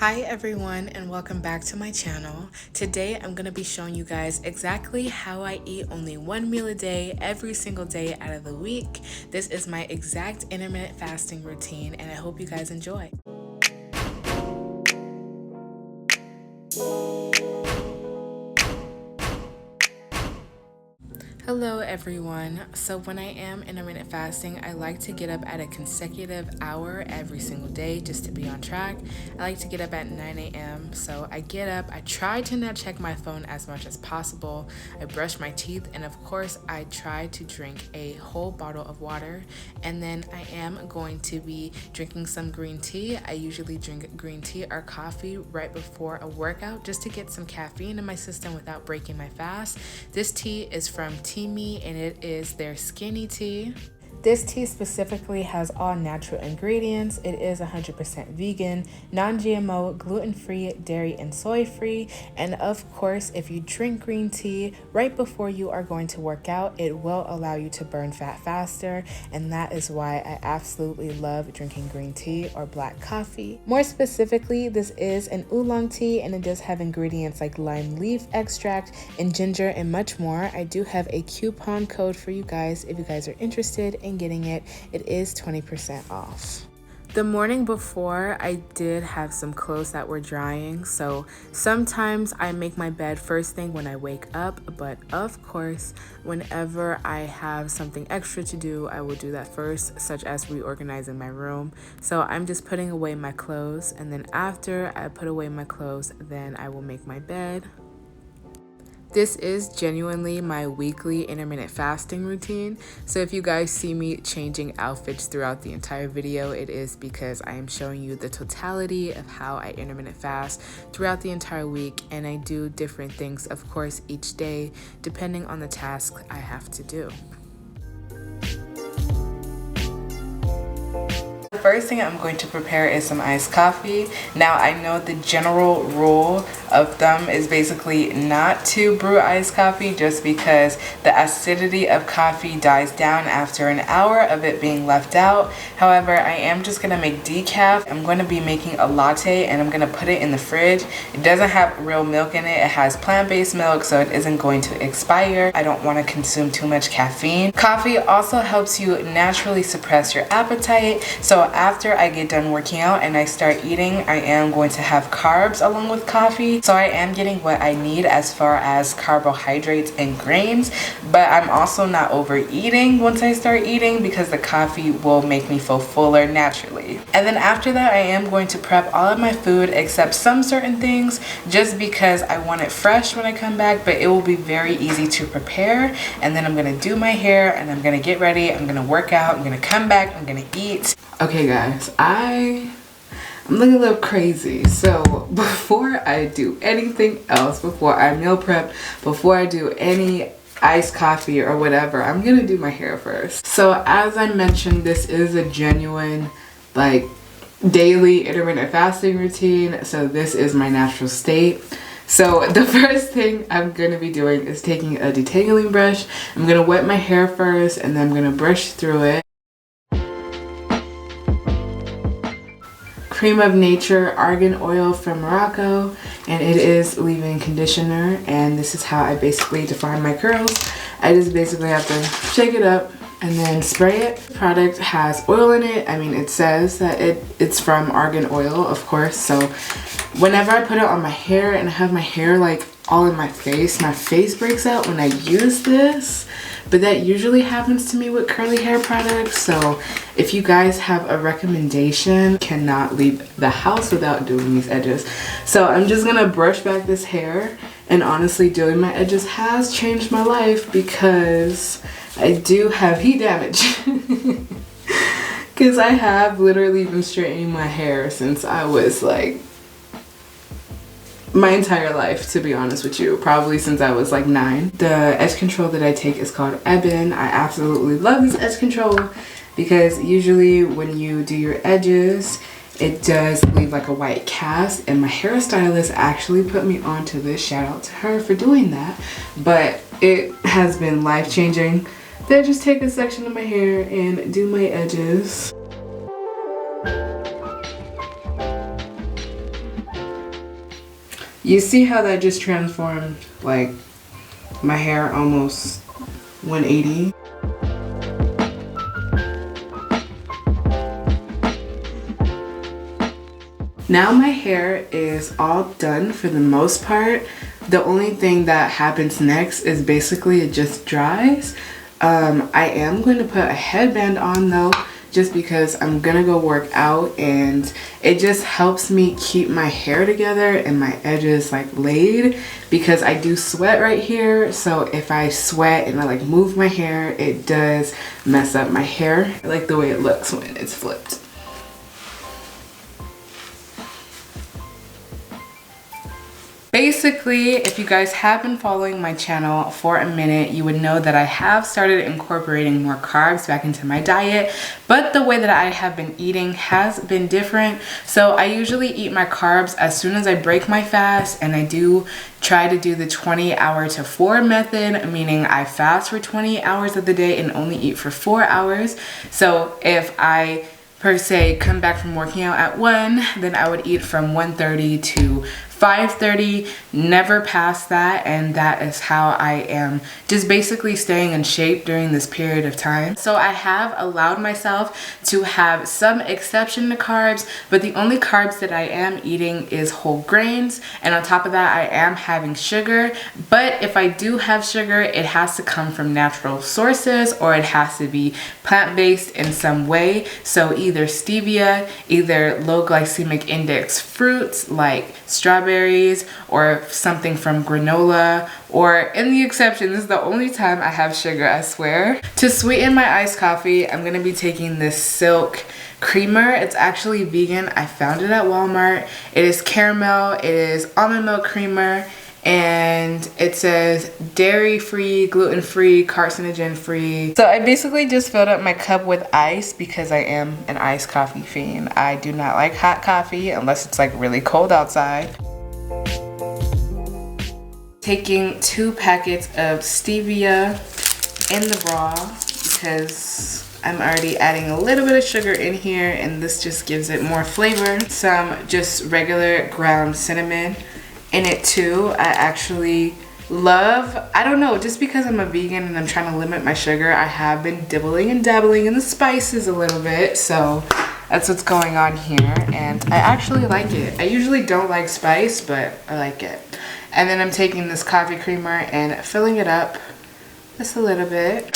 Hi everyone and welcome back to my channel. Today I'm going to be showing you guys exactly how I eat only one meal a day every single day out of the week. This is my exact intermittent fasting routine and I hope you guys enjoy. Hello everyone. So when I am intermittent fasting, I like to get up at a consecutive hour every single day just to be on track. I like to get up at 9 a.m. So I get up, I try to not check my phone as much as possible. I brush my teeth and of course I try to drink a whole bottle of water. And then I am going to be drinking some green tea. I usually drink green tea or coffee right before a workout just to get some caffeine in my system without breaking my fast. This tea is from Me, and it is their skinny tea. This tea specifically has all natural ingredients. It is 100% vegan, non-GMO, gluten-free, dairy and soy-free. And of course, if you drink green tea right before you are going to work out, it will allow you to burn fat faster. And that is why I absolutely love drinking green tea or black coffee. More specifically, this is an oolong tea and it does have ingredients like lime leaf extract and ginger and much more. I do have a coupon code for you guys if you guys are interested in getting it. It is 20% off. The morning before, I did have some clothes that were drying, so sometimes I make my bed first thing when I wake up, but of course, whenever I have something extra to do, I will do that first, such as reorganizing my room. So I'm just putting away my clothes, and then after I put away my clothes, then I will make my bed. This is genuinely my weekly intermittent fasting routine. So if you guys see me changing outfits throughout the entire video, it is because I am showing you the totality of how I intermittent fast throughout the entire week. And I do different things, of course, each day, depending on the task I have to do. First thing I'm going to prepare is some iced coffee. Now I know the general rule of thumb is basically not to brew iced coffee just because the acidity of coffee dies down after an hour of it being left out. However, I am just gonna make decaf. I'm going to be making a latte and I'm gonna put it in the fridge. It doesn't have real milk in it. It has plant-based milk, so it isn't going to expire. I don't want to consume too much caffeine. Coffee also helps you naturally suppress your appetite. So after I get done working out and I start eating, I am going to have carbs along with coffee. So I am getting what I need as far as carbohydrates and grains, but I'm also not overeating once I start eating because the coffee will make me feel fuller naturally. And then after that, I am going to prep all of my food except some certain things just because I want it fresh when I come back, but it will be very easy to prepare. And then I'm gonna do my hair and I'm gonna get ready. I'm gonna work out, I'm gonna come back, I'm gonna eat. Okay guys, I'm looking a little crazy. So before I do anything else, before I meal prep, before I do any iced coffee or whatever, I'm gonna do my hair first. So as I mentioned, this is a genuine like daily intermittent fasting routine. So this is my natural state. So the first thing I'm gonna be doing is taking a detangling brush. I'm gonna wet my hair first and then I'm gonna brush through it. Cream of Nature Argan Oil from Morocco, and it is leave-in conditioner, and this is how I basically define my curls. I just basically have to shake it up and then spray it. The product has oil in it. I mean, it says that it's from argan oil, of course, so whenever I put it on my hair and I have my hair like all in my face breaks out when I use this. But that usually happens to me with curly hair products. So if you guys have a recommendation, cannot leave the house without doing these edges. So I'm just gonna brush back this hair, and honestly doing my edges has changed my life because I do have heat damage. Because I have literally been straightening my hair since I was like my entire life, to be honest with you, probably since I was like 9. The edge control that I take is called Ebin. I absolutely love this edge control because usually when you do your edges, it does leave like a white cast, and my hairstylist actually put me onto this. Shout out to her for doing that. But it has been life-changing. Then just take a section of my hair and do my edges. You see how that just transformed, like, my hair almost 180? Now my hair is all done for the most part. The only thing that happens next is basically it just dries. I am going to put a headband on though, just because I'm gonna go work out, and it just helps me keep my hair together and my edges like laid, because I do sweat right here. So if I sweat and I like move my hair, it does mess up my hair. I like the way it looks when it's flipped. Basically, if you guys have been following my channel for a minute, you would know that I have started incorporating more carbs back into my diet, but the way that I have been eating has been different. So I usually eat my carbs as soon as I break my fast, and I do try to do the 20-hour to 4 method, meaning I fast for 20 hours of the day and only eat for 4 hours. So if I per se come back from working out at 1, then I would eat from 1:30 to 5:30, never past that, and that is how I am just basically staying in shape during this period of time. So I have allowed myself to have some exception to carbs, but the only carbs that I am eating is whole grains, and on top of that I am having sugar. But if I do have sugar, it has to come from natural sources, or it has to be plant-based in some way. So either stevia, either low glycemic index fruits like strawberries, or something from granola, or in the exception, this is the only time I have sugar, I swear. To sweeten my iced coffee, I'm gonna be taking this Silk creamer. It's actually vegan. I found it at Walmart. It is caramel, it is almond milk creamer, and it says dairy-free, gluten-free, carcinogen-free. So I basically just filled up my cup with ice because I am an iced coffee fiend. I do not like hot coffee unless it's like really cold outside. Taking 2 packets of stevia in the raw because I'm already adding a little bit of sugar in here, and this just gives it more flavor. Some just regular ground cinnamon in it too. I actually love, I don't know, just because I'm a vegan and I'm trying to limit my sugar, I have been dibbling and dabbling in the spices a little bit. So that's what's going on here, and I actually like it. I usually don't like spice, but I like it. And then I'm taking this coffee creamer and filling it up just a little bit.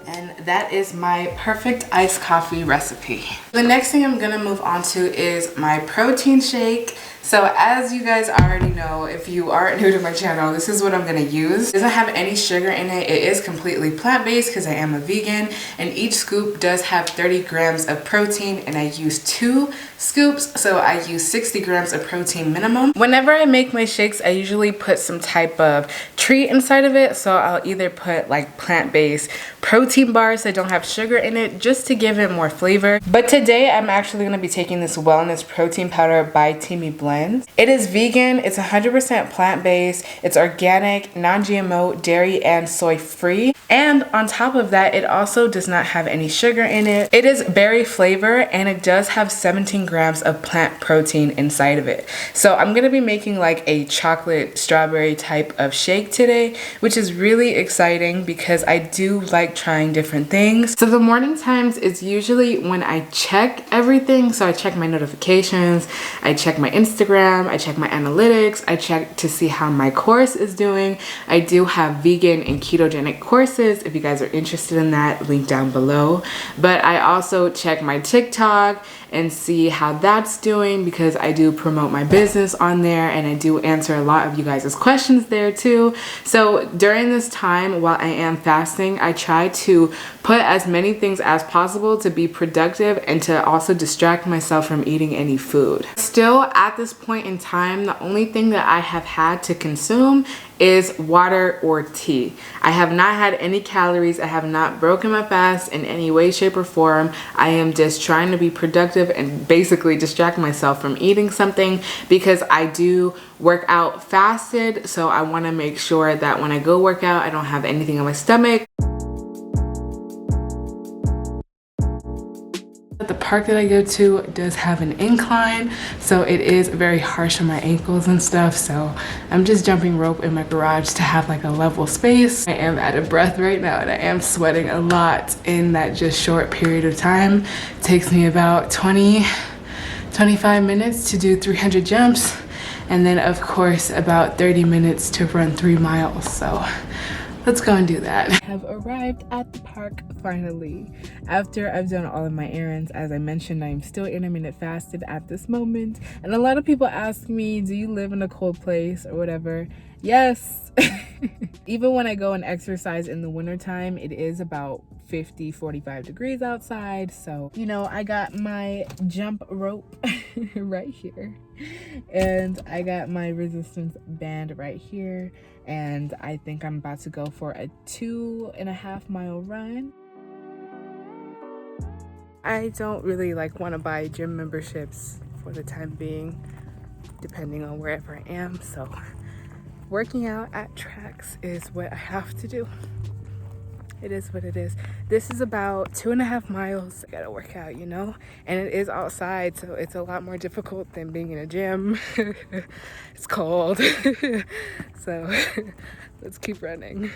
And that is my perfect iced coffee recipe. The next thing I'm gonna move on to is my protein shake. So as you guys already know, if you are new to my channel, this is what I'm gonna use. It doesn't have any sugar in it. It is completely plant-based because I am a vegan, and each scoop does have 30 grams of protein, and I use 2 scoops, so I use 60 grams of protein minimum. Whenever I make my shakes, I usually put some type of treat inside of it, so I'll either put like plant-based protein bars that don't have sugar in it just to give it more flavor. But today I'm actually gonna be taking this wellness protein powder by Teamy Blend. It is vegan, it's 100% plant-based, it's organic, non-GMO, dairy and soy free, and on top of that it also does not have any sugar in it. It is berry flavor, and it does have 17 grams of plant protein inside of it. So I'm gonna be making like a chocolate strawberry type of shake today, which is really exciting because I do like trying different things. So the morning times is usually when I check everything. So I check my notifications, I check my Instagram, I check my analytics, I check to see how my course is doing. I do have vegan and ketogenic courses if you guys are interested in that, link down below. But I also check my TikTok and see how that's doing because I do promote my business on there, and I do answer a lot of you guys' questions there too. So during this time while I am fasting, I try to put as many things as possible to be productive and to also distract myself from eating any food. Still at this point in time, the only thing that I have had to consume is water or tea. I have not had any calories. I have not broken my fast in any way, shape, or form. I am just trying to be productive and basically distract myself from eating something because I do work out fasted. So I want to make sure that when I go work out, I don't have anything on my stomach. The park that I go to does have an incline, so it is very harsh on my ankles and stuff. So I'm just jumping rope in my garage to have like a level space. I am out of breath right now and I am sweating a lot in that just short period of time. It takes me about 25 minutes to do 300 jumps, and then of course about 30 minutes to run 3 miles. So let's go and do that. I have arrived at the park finally. After I've done all of my errands, as I mentioned, I'm still intermittent fasted at this moment. And a lot of people ask me, do you live in a cold place or whatever? Yes. Even when I go and exercise in the wintertime, it is about 45 degrees outside. So, you know, I got my jump rope right here. And I got my resistance band right here. And I think I'm about to go for a 2.5 mile run. I don't really want to buy gym memberships for the time being, depending on wherever I am. So working out at tracks is what I have to do. It is what it is. This is about 2.5 miles. I gotta work out, you know, and it is outside, so it's a lot more difficult than being in a gym. It's cold. So let's keep running.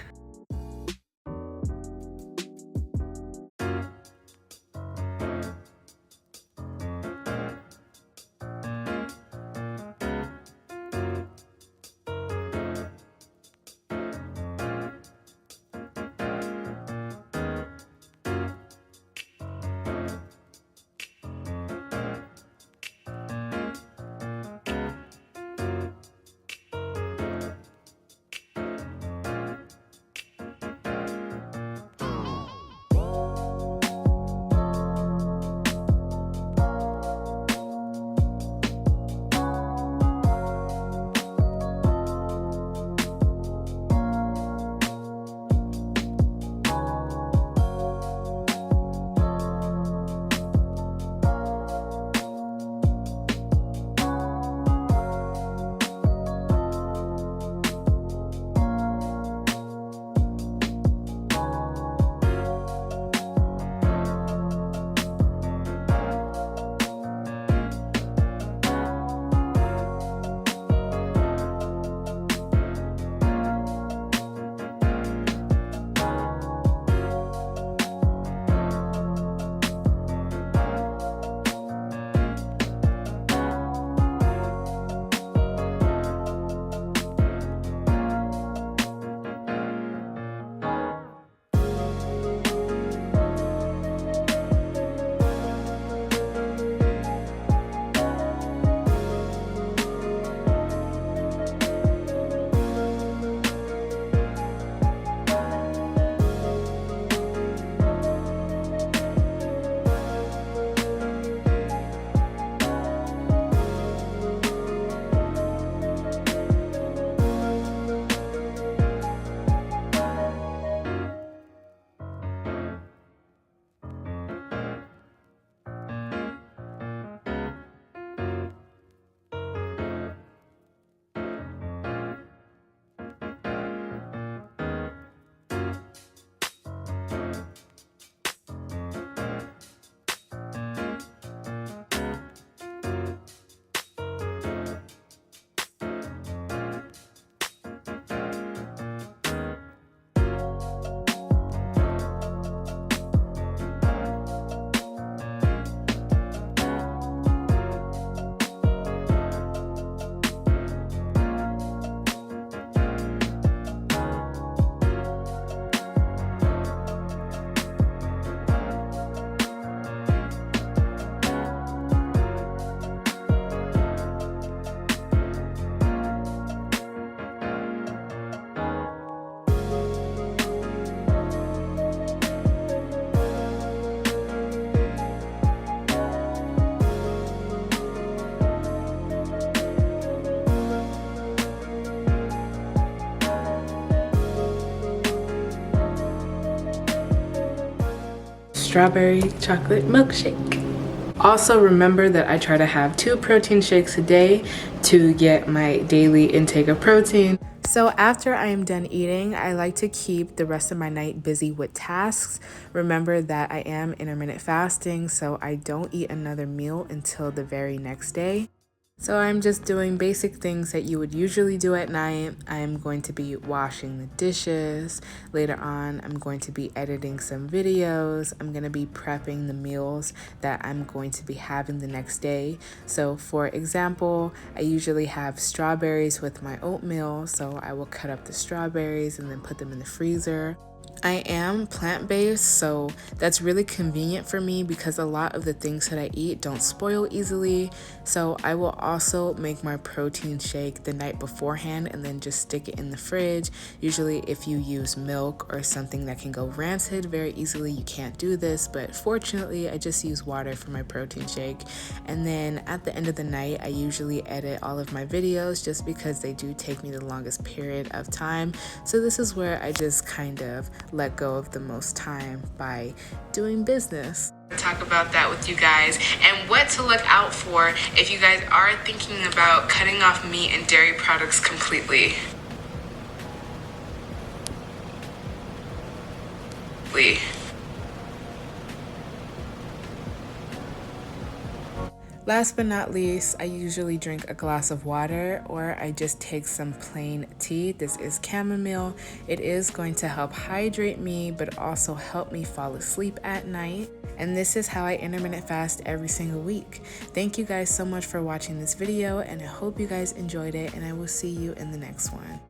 strawberry chocolate milkshake. Also remember that I try to have 2 protein shakes a day to get my daily intake of protein. So after I am done eating, I like to keep the rest of my night busy with tasks. Remember that I am intermittent fasting, so I don't eat another meal until the very next day. So I'm just doing basic things that you would usually do at night. I am going to be washing the dishes. Later on, I'm going to be editing some videos. I'm going to be prepping the meals that I'm going to be having the next day. So for example, I usually have strawberries with my oatmeal. So I will cut up the strawberries and then put them in the freezer. I am plant-based, so that's really convenient for me because a lot of the things that I eat don't spoil easily. So I will also make my protein shake the night beforehand and then just stick it in the fridge. Usually if you use milk or something that can go rancid very easily, you can't do this, but fortunately I just use water for my protein shake. And then at the end of the night, I usually edit all of my videos just because they do take me the longest period of time. So this is where I just kind of let go of the most time by doing business. Talk about that with you guys and what to look out for if you guys are thinking about cutting off meat and dairy products completely. Last but not least, I usually drink a glass of water or I just take some plain tea. This is chamomile. It is going to help hydrate me, but also help me fall asleep at night. And this is how I intermittent fast every single week. Thank you guys so much for watching this video, and I hope you guys enjoyed it, and I will see you in the next one.